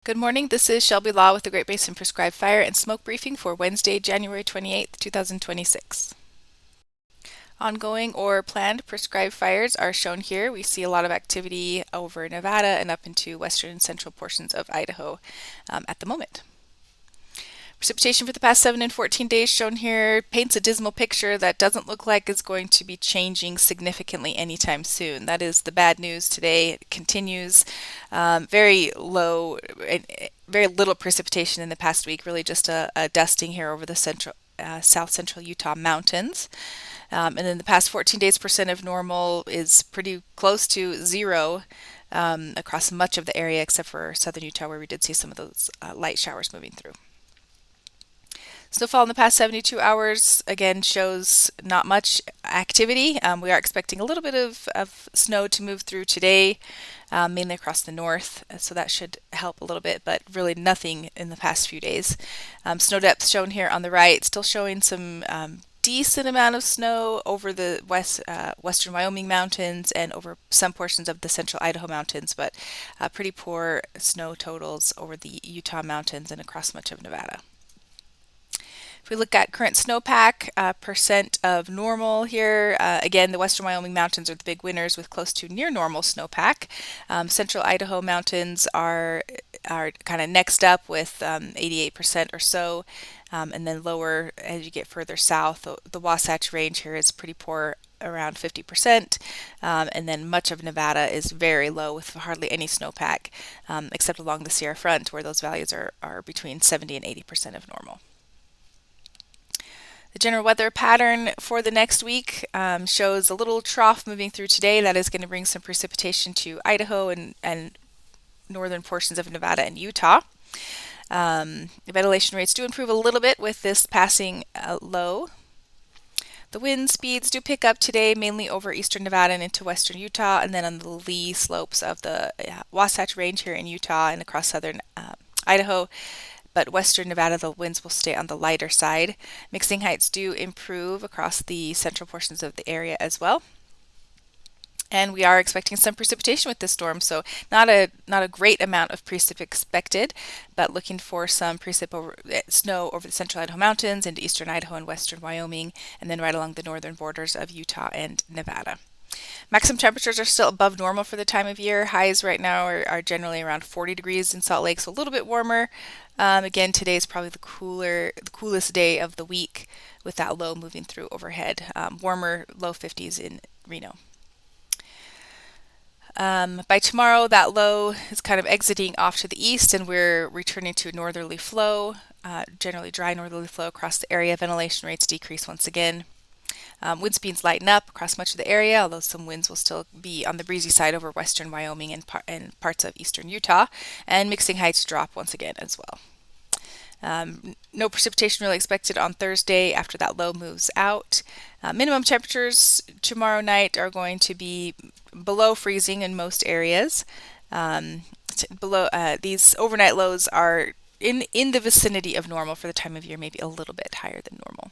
Good morning. This is Shelby Law with the Great Basin Prescribed Fire and Smoke Briefing for Wednesday, January 28th, 2026. Ongoing or planned prescribed fires are shown here. We see a lot of activity over Nevada and up into western and central portions of Idaho at the moment. Precipitation for the past 7 and 14 days shown here paints a dismal picture that doesn't look like it's going to be changing significantly anytime soon. That is the bad news today. It continues very low, very little precipitation in the past week, really just a dusting here over the south central Utah mountains. And in the past 14 days, percent of normal is pretty close to zero across much of the area except for southern Utah, where we did see some of those light showers moving through. Snowfall in the past 72 hours again shows not much activity. We are expecting a little bit of snow to move through today, mainly across the north, so that should help a little bit, but really nothing in the past few days. Snow depth shown here on the right, still showing some decent amount of snow over the western Wyoming mountains and over some portions of the central Idaho mountains, but pretty poor snow totals over the Utah mountains and across much of Nevada. If we look at current snowpack, percent of normal here, again, the western Wyoming mountains are the big winners with close to near normal snowpack. Central Idaho mountains are kind of next up with 88% or so, and then lower as you get further south. The Wasatch Range here is pretty poor, around 50%, and then much of Nevada is very low with hardly any snowpack, except along the Sierra Front where those values are between 70 and 80% of normal. The general weather pattern for the next week shows a little trough moving through today. That is going to bring some precipitation to Idaho and northern portions of Nevada and Utah. The ventilation rates do improve a little bit with this passing low. The wind speeds do pick up today, mainly over eastern Nevada and into western Utah, and then on the lee slopes of the Wasatch Range here in Utah and across southern Idaho. But western Nevada, the winds will stay on the lighter side. Mixing heights do improve across the central portions of the area as well. And we are expecting some precipitation with this storm, so not a great amount of precip expected, but looking for some snow over the central Idaho mountains into eastern Idaho and western Wyoming, and then right along the northern borders of Utah and Nevada. Maximum temperatures are still above normal for the time of year. Highs right now are generally around 40 degrees in Salt Lake, so a little bit warmer. Again, today is probably the coolest day of the week with that low moving through overhead. Warmer, low 50s in Reno. By tomorrow, that low is kind of exiting off to the east, and we're returning to a northerly flow, generally dry northerly flow across the area. Ventilation rates decrease once again. Wind speeds lighten up across much of the area, although some winds will still be on the breezy side over western Wyoming and parts of eastern Utah, and mixing heights drop once again as well. No precipitation really expected on Thursday after that low moves out. Minimum temperatures tomorrow night are going to be below freezing in most areas. These overnight lows are in the vicinity of normal for the time of year, maybe a little bit higher than normal.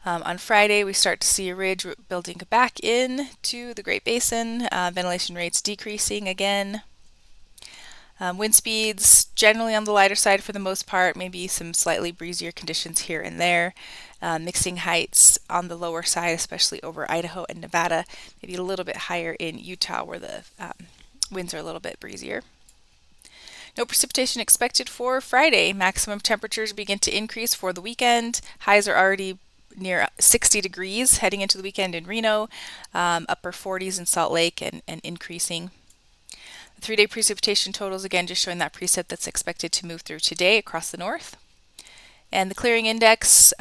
On Friday, we start to see a ridge building back in to the Great Basin, ventilation rates decreasing again. Wind speeds generally on the lighter side for the most part, maybe some slightly breezier conditions here and there. Mixing heights on the lower side, especially over Idaho and Nevada, maybe a little bit higher in Utah where the winds are a little bit breezier. No precipitation expected for Friday. Maximum temperatures begin to increase for the weekend. Highs are already near 60 degrees heading into the weekend in Reno, upper 40s in Salt Lake and increasing. The 3-day precipitation totals, again, just showing that precip that's expected to move through today across the north. And the clearing index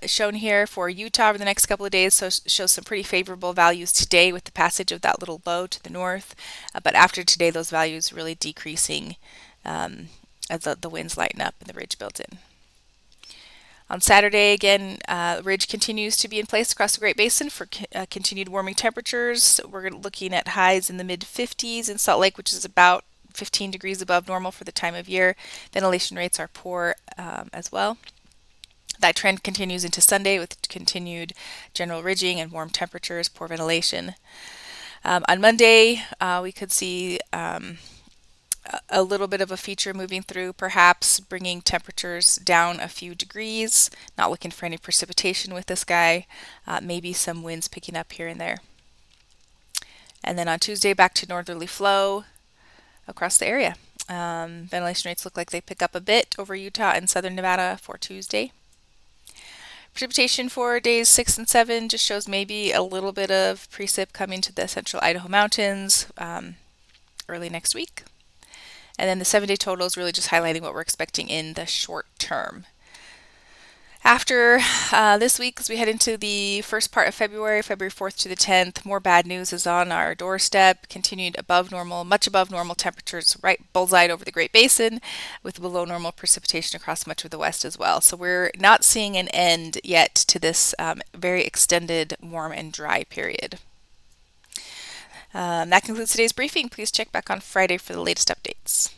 shown here for Utah over the next couple of days shows some pretty favorable values today with the passage of that little low to the north. But after today, those values really decreasing as the winds lighten up and the ridge built in. On Saturday, again, ridge continues to be in place across the Great Basin for continued warming temperatures. We're looking at highs in the mid-50s in Salt Lake, which is about 15 degrees above normal for the time of year. Ventilation rates are poor as well. That trend continues into Sunday with continued general ridging and warm temperatures, poor ventilation. On Monday, we could see a little bit of a feature moving through, perhaps bringing temperatures down a few degrees. Not looking for any precipitation with this guy. Maybe some winds picking up here and there. And then on Tuesday, back to northerly flow across the area. Ventilation rates look like they pick up a bit over Utah and southern Nevada for Tuesday. Precipitation for days 6 and 7 just shows maybe a little bit of precip coming to the central Idaho mountains early next week. And then the 7-day total is really just highlighting what we're expecting in the short term. After this week, as we head into the first part of February 4th to the 10th, more bad news is on our doorstep. Continued above normal, much above normal temperatures, right bullseye over the Great Basin, with below normal precipitation across much of the west as well. So we're not seeing an end yet to this very extended warm and dry period. That concludes today's briefing. Please check back on Friday for the latest updates.